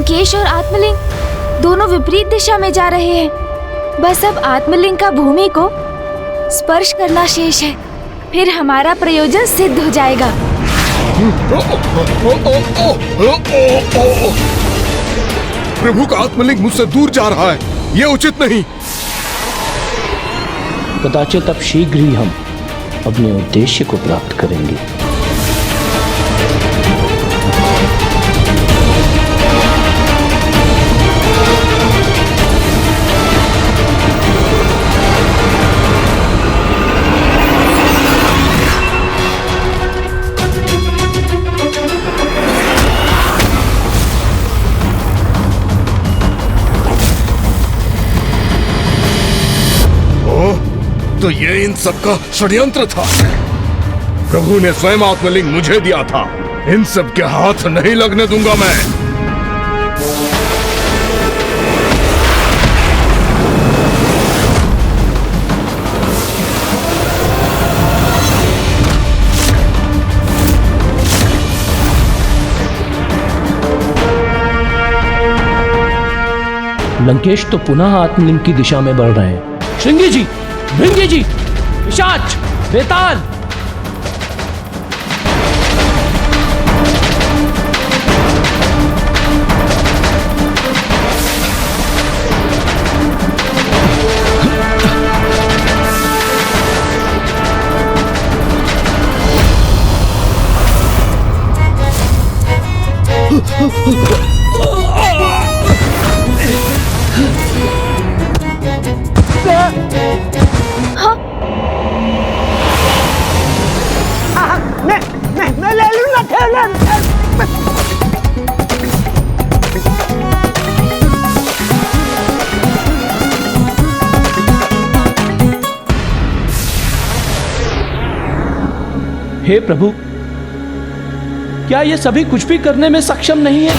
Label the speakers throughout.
Speaker 1: लंकेश और आत्मलिंग दोनों विपरीत दिशा में जा रहे हैं। बस अब आत्मलिंग का भूमि को स्पर्श करना शेष है, फिर हमारा प्रयोजन सिद्ध हो जाएगा।
Speaker 2: प्रभु का आत्मलिंग मुझसे दूर जा रहा है, यह उचित नहीं।
Speaker 3: कदाचित अब शीघ्र ही हम अपने उद्देश्य को प्राप्त करेंगे।
Speaker 2: तो ये इन सबका षड्यंत्र था। प्रभु ने स्वयं आत्मलिंग मुझे दिया था। इन सब के हाथ नहीं लगने दूंगा मैं।
Speaker 3: लंकेश तो पुनः आत्मलिंग की दिशा में बढ़ रहे हैं। श्रृंगी जी, भृंगी जी, पिशाच, बेताल, हे प्रभु, क्या ये सभी कुछ भी करने में सक्षम नहीं है?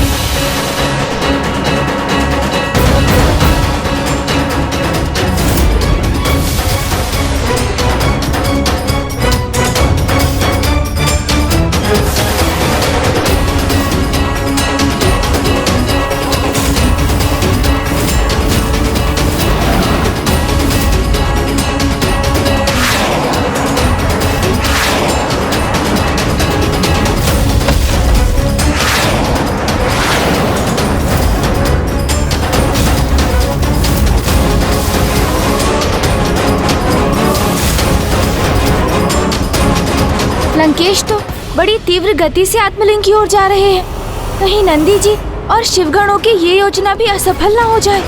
Speaker 1: लंकेश तो बड़ी तीव्र गति से आत्मलिंग की ओर जा रहे हैं। कहीं नंदी जी और शिवगणों की ये योजना भी असफल न हो जाए।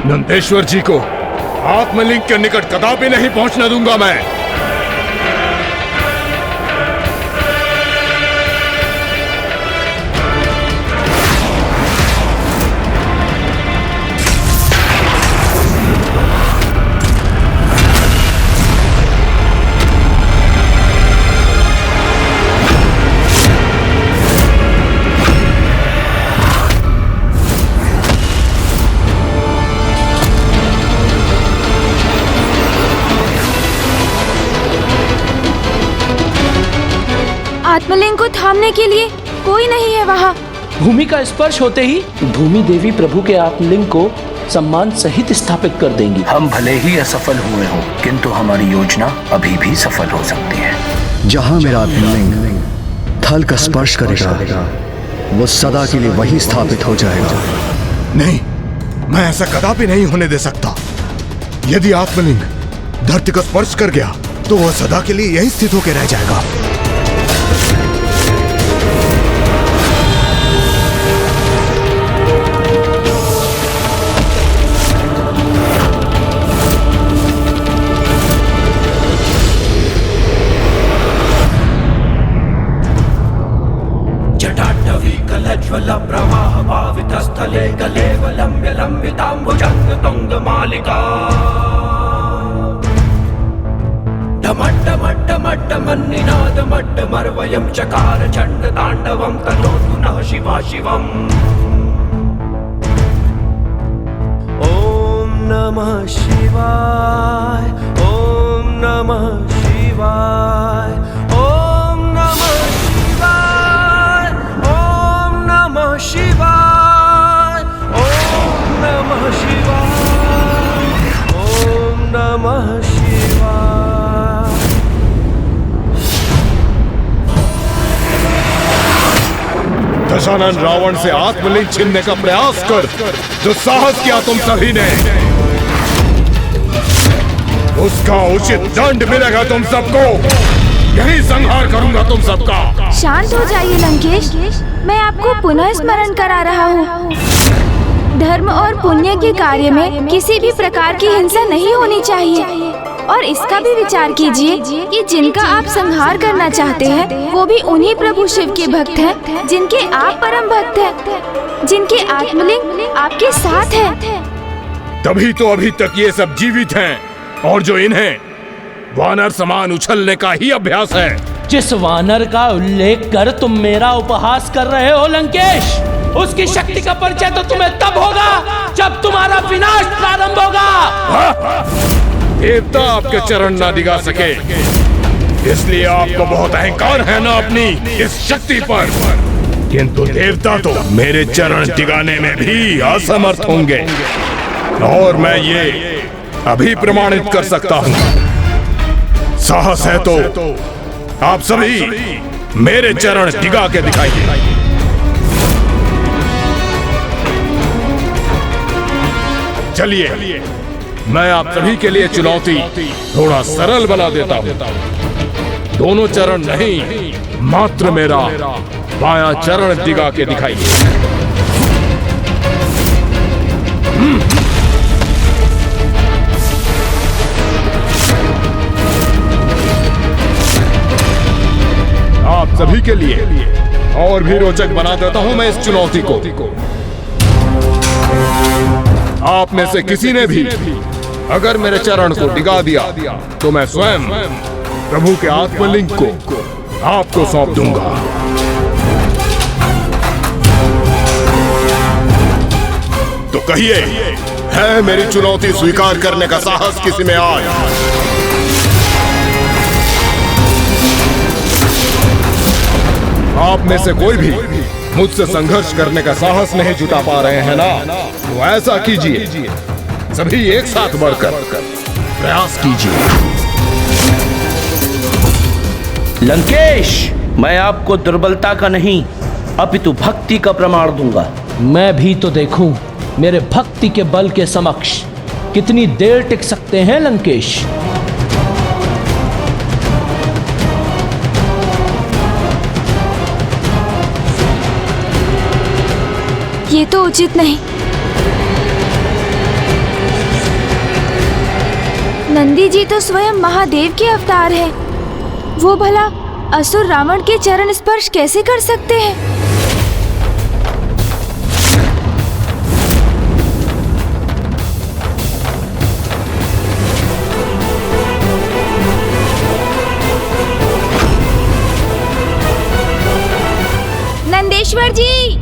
Speaker 2: नंदेश्वर जी को आत्मलिंग के निकट कदापि नहीं पहुंचने दूंगा मैं।
Speaker 1: आत्मलिंग को थामने के लिए कोई नहीं है वहाँ।
Speaker 3: भूमि का स्पर्श होते ही भूमि देवी प्रभु के आत्मलिंग को सम्मान सहित स्थापित कर देंगी।
Speaker 4: हम भले ही असफल हुए हों, किंतु हमारी योजना अभी भी सफल हो सकती है।
Speaker 5: जहाँ मेरा आत्मलिंग थल का स्पर्श करेगा, वो सदा के लिए वही स्थापित हो जाएगा।
Speaker 2: नहीं, मैं ऐसा कदापि नहीं होने दे सकता। यदि आत्मलिंग धरती को स्पर्श कर गया तो वह सदा के लिए यही स्थित होकर रह जाएगा।
Speaker 6: जटाटवीकलज्वल प्रवाह भावितस्थले गलेवलम्ब्य लम्बिताम्बुजङ्ग तुङ्गमालिका डमड्डमड्डमड्डमन्निनादमड्डमर्वयं चकार चण्डताण्डवं तनोतु नः शिवा शिवम्। ॐ नमः शिवाय, ओम नमः शिवाय, ओम नमः शिवाय, ओम नमः शिवाय, ओम नमः शिवाय, ओम नमः शिवाय।
Speaker 2: दशानन रावण से आत्मलिंग छीनने का प्रयास कर जो साहस किया तुम सभी ने, उसका उचित दंड मिलेगा तुम सबको। यही संहार करूंगा तुम सबका।
Speaker 1: शांत हो जाइए लंकेश, मैं आपको पुनः स्मरण करा रहा हूँ। धर्म और पुण्य के कार्य में किसी भी प्रकार की हिंसा नहीं होनी चाहिए। और इसका भी विचार कीजिए कि जिनका आप संहार करना चाहते हैं वो भी उन्हीं प्रभु शिव के भक्त हैं, जिनके आप परम भक्त हैं, जिनके आत्मलिंग आपके साथ है।
Speaker 2: तभी तो अभी तक ये सब जीवित हैं, और जो इन्हें वानर समान उछलने का ही अभ्यास है।
Speaker 3: जिस वानर का उल्लेख कर तुम मेरा उपहास कर रहे हो लंकेश, उसकी शक्ति का परिचय तो तुम्हें तब होगा जब तुम्हारा विनाश प्रारंभ होगा।
Speaker 2: देवता आपके चरण ना दिगा सके, इसलिए आपको बहुत अहंकार है ना अपनी इस शक्ति पर। किंतु देवता तो मेरे चरण दिगाने में भी असमर्थ होंगे, और मैं ये अभी प्रमाणित कर सकता हूँ। साहस है तो आप सभी मेरे चरण दिगा के दिखाइए। चलिए, मैं आप सभी के लिए चुनौती थोड़ा सरल बना देता हूँ। दोनों चरण नहीं, मात्र मेरा बायां चरण दिगा के दिखाइए। आप सभी के लिए और भी रोचक बना देता हूं मैं इस चुनौती को। आप में से किसी ने भी अगर मेरे चरण को डिगा दिया तो मैं स्वयं प्रभु के आत्मलिंग को आपको सौंप दूंगा। तो कहिए, है मेरी चुनौती स्वीकार करने का साहस किसी में आज? आप में से कोई भी मुझसे संघर्ष करने का साहस नहीं जुटा पा रहे हैं ना? तो ऐसा कीजिए, सभी एक साथ बढ़कर प्रयास कीजिए।
Speaker 7: लंकेश, मैं आपको दुर्बलता का नहीं अपितु भक्ति का प्रमाण दूंगा।
Speaker 3: मैं भी तो देखूं मेरे भक्ति के बल के समक्ष कितनी देर टिक सकते हैं लंकेश।
Speaker 1: ये तो उचित नहीं। नंदी जी तो स्वयं महादेव के अवतार है। वो भला असुर रावण के चरण स्पर्श कैसे कर सकते हैं? नंदेश्वर जी,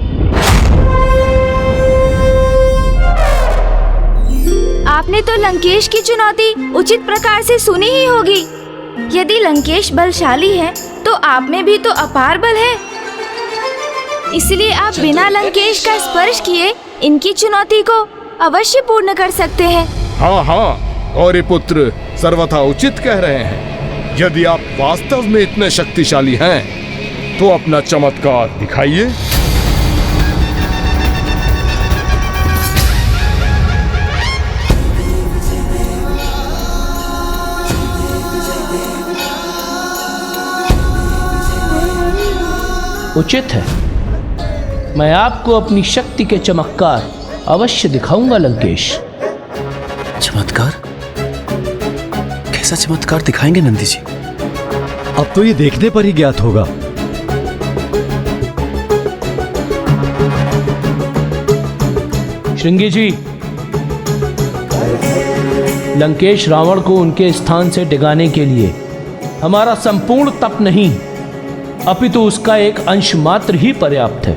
Speaker 1: आपने तो लंकेश की चुनौती उचित प्रकार से सुनी ही होगी। यदि लंकेश बलशाली है तो आप में भी तो अपार बल है। इसलिए आप बिना लंकेश का स्पर्श किए इनकी चुनौती को अवश्य पूर्ण कर सकते हैं।
Speaker 2: हाँ हाँ, गौरी पुत्र सर्वथा उचित कह रहे हैं। यदि आप वास्तव में इतने शक्तिशाली हैं तो अपना चमत्कार दिखाइए।
Speaker 3: उचित है, मैं आपको अपनी शक्ति के चमत्कार अवश्य दिखाऊंगा लंकेश।
Speaker 5: चमत्कार? कैसा चमत्कार दिखाएंगे नंदी जी?
Speaker 8: अब तो ये देखने पर ही ज्ञात होगा।
Speaker 3: श्रृंगी जी, लंकेश रावण को उनके स्थान से डिगाने के लिए हमारा संपूर्ण तप नहीं अपितु उसका एक अंश मात्र ही पर्याप्त है।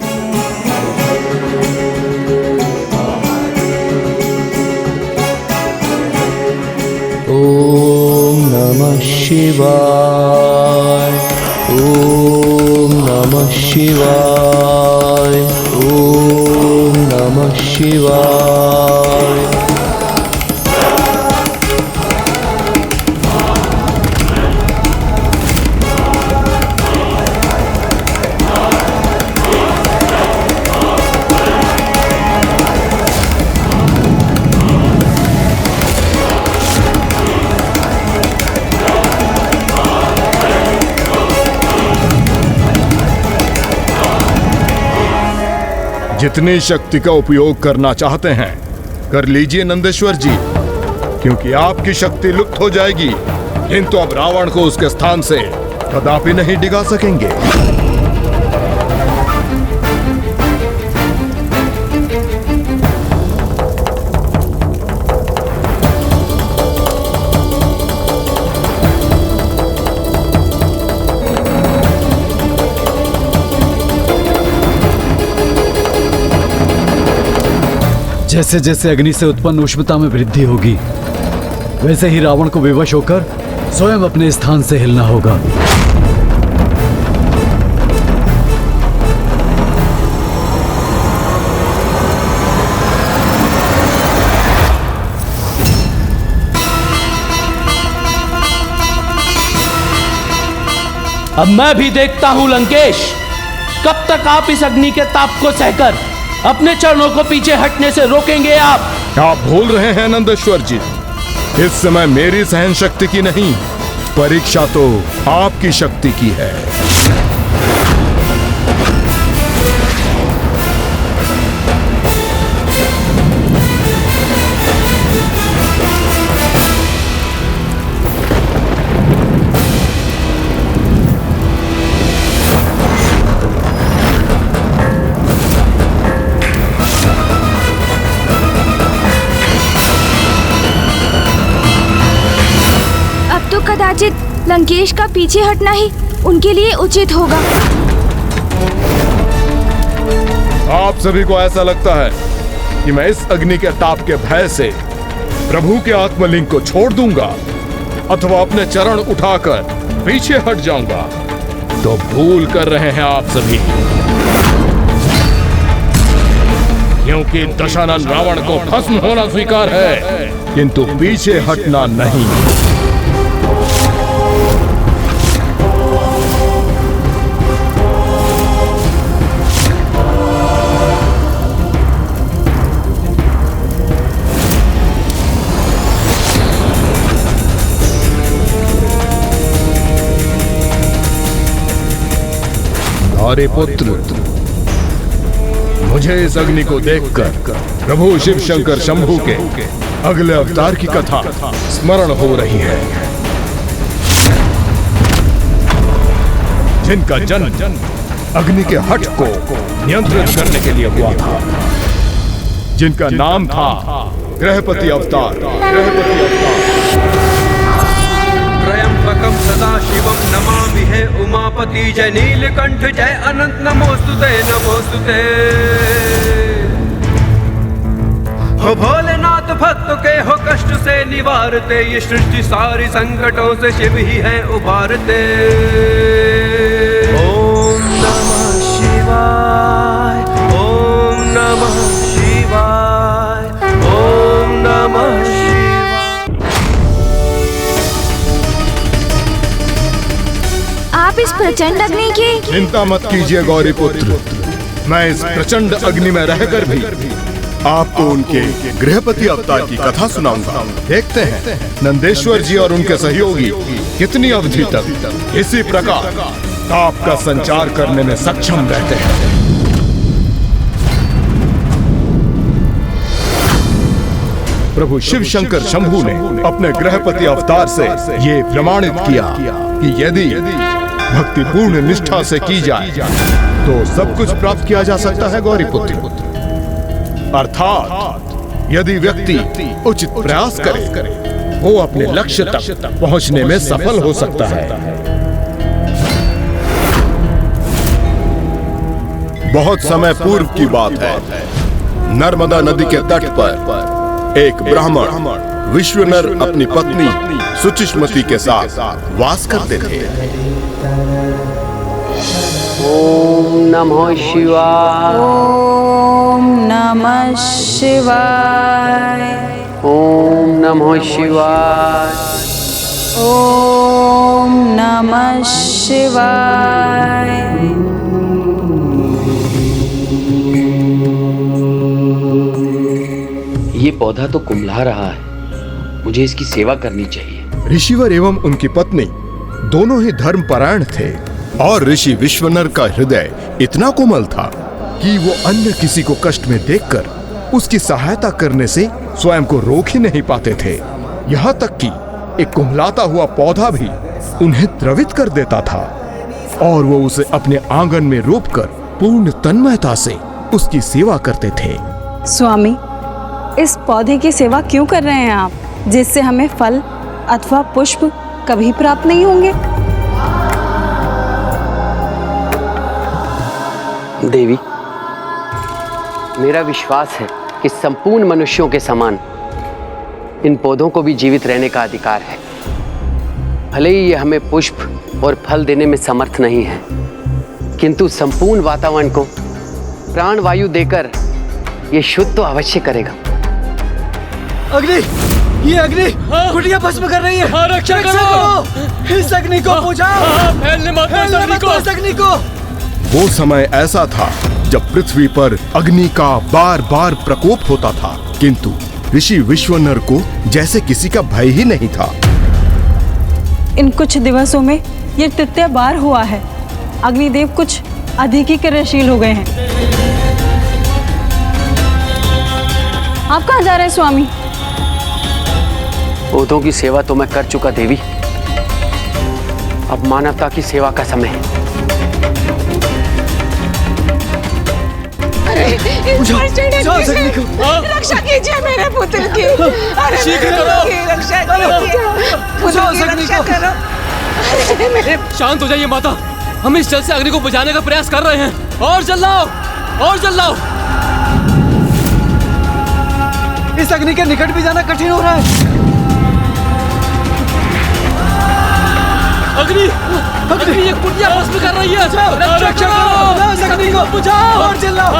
Speaker 7: शिवाय, ओम नमः शिवाय, ओम नमः शिवाय।
Speaker 2: जितनी शक्ति का उपयोग करना चाहते हैं कर लीजिए नंदेश्वर जी, क्योंकि आपकी शक्ति लुप्त हो जाएगी, किंतु अब रावण को उसके स्थान से कदापि नहीं डिगा सकेंगे।
Speaker 8: जैसे जैसे अग्नि से उत्पन्न उष्णता में वृद्धि होगी, वैसे ही रावण को विवश होकर स्वयं अपने स्थान से हिलना होगा।
Speaker 3: अब मैं भी देखता हूं लंकेश, कब तक आप इस अग्नि के ताप को सहकर अपने चरणों को पीछे हटने से रोकेंगे आप
Speaker 2: भूल रहे हैं नंदेश्वर जी, इस समय मेरी सहन शक्ति की नहीं, परीक्षा तो आपकी शक्ति की है।
Speaker 1: कदाचित लंकेश का पीछे हटना ही उनके लिए उचित होगा।
Speaker 2: आप सभी को ऐसा लगता है कि मैं इस अग्नि के ताप के भय से प्रभु के आत्मलिंग को छोड़ दूंगा अथवा अपने चरण उठाकर पीछे हट जाऊंगा, तो भूल कर रहे हैं आप सभी, क्योंकि दशानन रावण को भस्म होना स्वीकार है, किंतु पीछे हटना नहीं। अरे पुत्र, मुझे इस अग्नि को देखकर प्रभु शिव शंकर शंभू के अगले अवतार की कथा स्मरण हो रही है, जिनका जन्म अग्नि के हठ को नियंत्रित करने के लिए हुआ था, जिनका नाम था ग्रहपति अवतार।
Speaker 6: त्र्यंबकं सदाशिवं नमामि हे उमापति, जय नीलकंठ जय अनंत नमोस्तुते नमोस्तुते। हो भोलेनाथ भक्तों के हो कष्ट से निवारते, ये सृष्टि सारी संकटों से शिव ही है उबारते। ओम नमः शिवाय, ओम नमः शिवाय, ओम नमः शिवाय।
Speaker 1: आप इस प्रचंड अग्नि की
Speaker 2: चिंता मत कीजिए गौरी पुत्र, मैं इस प्रचंड अग्नि में रहकर भी आपको उनके गृहपति अवतार की कथा सुनाऊंगा। देखते हैं नंदेश्वर जी और उनके सहयोगी कितनी अवधि तक इसी प्रकार ताप का संचार करने में सक्षम रहते हैं। प्रभु शिव शंकर शंभू ने अपने गृहपति अवतार से ये प्रमाणित किया कि यदि भक्तिपूर्ण निष्ठा से की जाए तो सब कुछ प्राप्त किया जा सकता है गौरी पुत्र। अर्थात यदि व्यक्ति उचित प्रयास करे वो अपने लक्ष्य तक पहुंचने में सफल हो सकता है। बहुत समय पूर्व की बात है, नर्मदा नदी के तट पर एक ब्राह्मण
Speaker 9: विश्वनर अपनी पत्नी सुचिष्मति के साथ वास करते थे।
Speaker 6: ओम नमः शिवाय।
Speaker 10: ओम नमः शिवाय।
Speaker 6: ओम नमः शिवाय।
Speaker 10: ओम नमः शिवाय।
Speaker 6: ये पौधा तो कुम्हला रहा है, मुझे इसकी सेवा करनी चाहिए।
Speaker 9: ऋषिवर एवं उनकी पत्नी दोनों ही धर्मपरायण थे और ऋषि विश्वनर का हृदय इतना कोमल था कि वो अन्य किसी को कष्ट में देखकर उसकी सहायता करने से स्वयं को रोक ही नहीं पाते थे। यहाँ तक कि एक कुम्हलाता हुआ पौधा भी उन्हें द्रवित कर देता था और वो उसे अपने आंगन में रोपकर पूर्ण तन्मयता से उसकी सेवा करते थे।
Speaker 10: स्वामी, इस पौधे की सेवा क्यों कर रहे हैं आप, जिससे हमें फल अथवा पुष्प कभी प्राप्त नहीं होंगे?
Speaker 6: देवी, मेरा विश्वास है कि संपूर्ण मनुष्यों के समान इन पौधों को भी जीवित रहने का अधिकार है। भले ही ये हमें पुष्प और फल देने में समर्थ नहीं है, किंतु संपूर्ण वातावरण को प्राण वायु देकर ये शुद्ध तो अवश्य करेगा।
Speaker 8: अग्नि, ये अग्नि कुटिया भस्म कर रही है। रक्षा करो इस अग्नि को, बुझाओ। फैलने मत दो इस अग्नि को।
Speaker 9: वो समय ऐसा था जब पृथ्वी पर अग्नि का बार बार प्रकोप होता था, किंतु ऋषि विश्वनर को जैसे किसी का भय ही नहीं था।
Speaker 10: इन कुछ दिवसों में ये तृतीय बार हुआ है। अग्निदेव कुछ अधिक ही क्रियाशील हो गए हैं। आप कहाँ जा रहे हैं स्वामी?
Speaker 6: पौधों की सेवा तो मैं कर चुका देवी, अब मानवता की सेवा का समय है।
Speaker 10: रक्षा कीजिए मेरे पुत्र की। अरे रक्षा कीजिए।
Speaker 3: शांत हो जाइए माता, हम इस जल से अग्नि को बुझाने का प्रयास कर रहे हैं। और जलाओ, और जलाओ।
Speaker 8: इस अग्नि के निकट भी जाना कठिन हो रहा है।
Speaker 3: अग्नि, अग्नि ये कुटिया भस्म कर रही है। रक्षा करो इस अग्नि को, बुझाओ और जलाओ।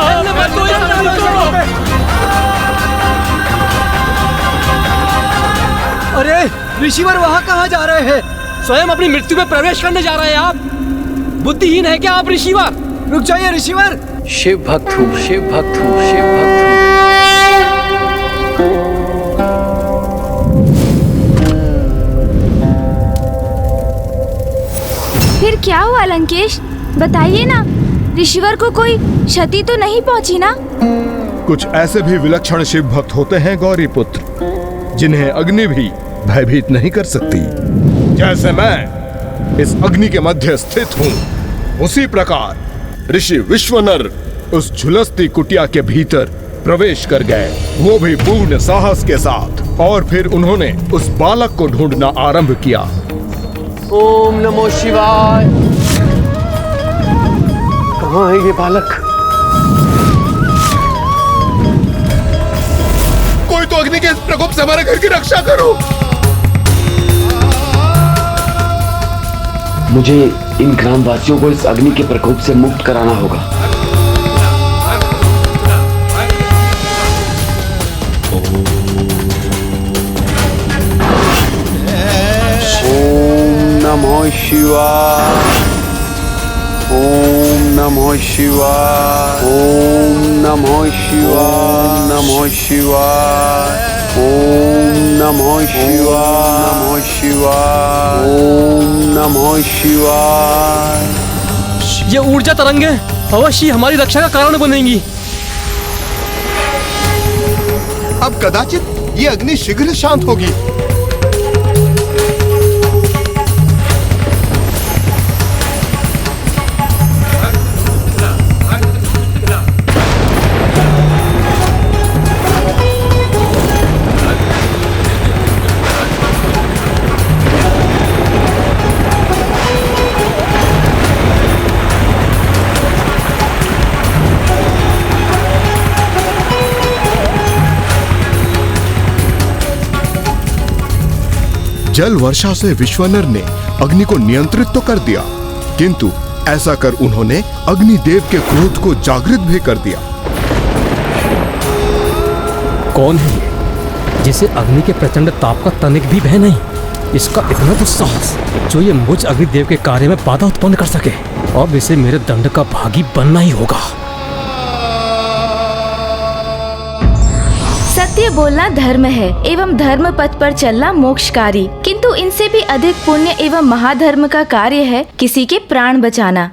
Speaker 8: अरे ऋषिवर वहाँ कहाँ जा रहे हैं?
Speaker 3: स्वयं अपनी मृत्यु में प्रवेश करने जा रहे हैं आप। बुद्धिहीन है क्या आप ऋषिवर?
Speaker 8: रुक जाइए ऋषिवर।
Speaker 6: शिव भक्त हूँ, शिव भक्त हूँ, शिव भक्त हूँ।
Speaker 1: फिर क्या हुआ लंकेश, बताइए ना। ऋषिवर को कोई क्षति तो नहीं पहुंची ना?
Speaker 9: कुछ ऐसे भी विलक्षण शिव भक्त होते हैं गौरी पुत्र, जिन्हें अग्नि भी भयभीत नहीं कर सकती। जैसे मैं इस अग्नि के मध्य स्थित हूँ, उसी प्रकार ऋषि विश्वनर उस झुलसती कुटिया के भीतर प्रवेश कर गए, वो भी पूर्ण साहस के साथ। और फिर उन्होंने उस बालक को ढूंढना आरंभ किया।
Speaker 6: ओम नमो शिवाय। कहाँ है ये बालक?
Speaker 9: कोई तो अग्नि के इस प्रकोप से हमारे घर की रक्षा करो।
Speaker 6: मुझे इन ग्रामवासियों को इस अग्नि के प्रकोप से मुक्त कराना होगा। नमः शिवाय। ओम नमः शिवाय। ओम नमः शिवाय। नमः शिवाय। ओम नमः शिवाय। नमः शिवाय। ओम नमः शिवाय।
Speaker 3: ये ऊर्जा तरंगें अवश्य हमारी रक्षा का कारण बनेंगी।
Speaker 9: अब कदाचित ये अग्नि शीघ्र शांत होगी। जल वर्षा से विश्वनर ने अग्नि को नियंत्रित तो कर दिया, किंतु ऐसा कर उन्होंने अग्निदेव के क्रोध को जागृत भी कर दिया।
Speaker 11: कौन है ये जिसे अग्नि के प्रचंड ताप का तनिक भी भय नहीं? इसका इतना दुस्साहस जो ये मुझ अग्निदेव के कार्य में बाधा उत्पन्न कर सके। अब इसे मेरे दंड का भागी बनना ही होगा।
Speaker 1: सत्य बोलना धर्म है एवं धर्म पथ पर चलना मोक्षकारी, किंतु इनसे भी अधिक पुण्य एवं महाधर्म का कार्य है किसी के प्राण बचाना।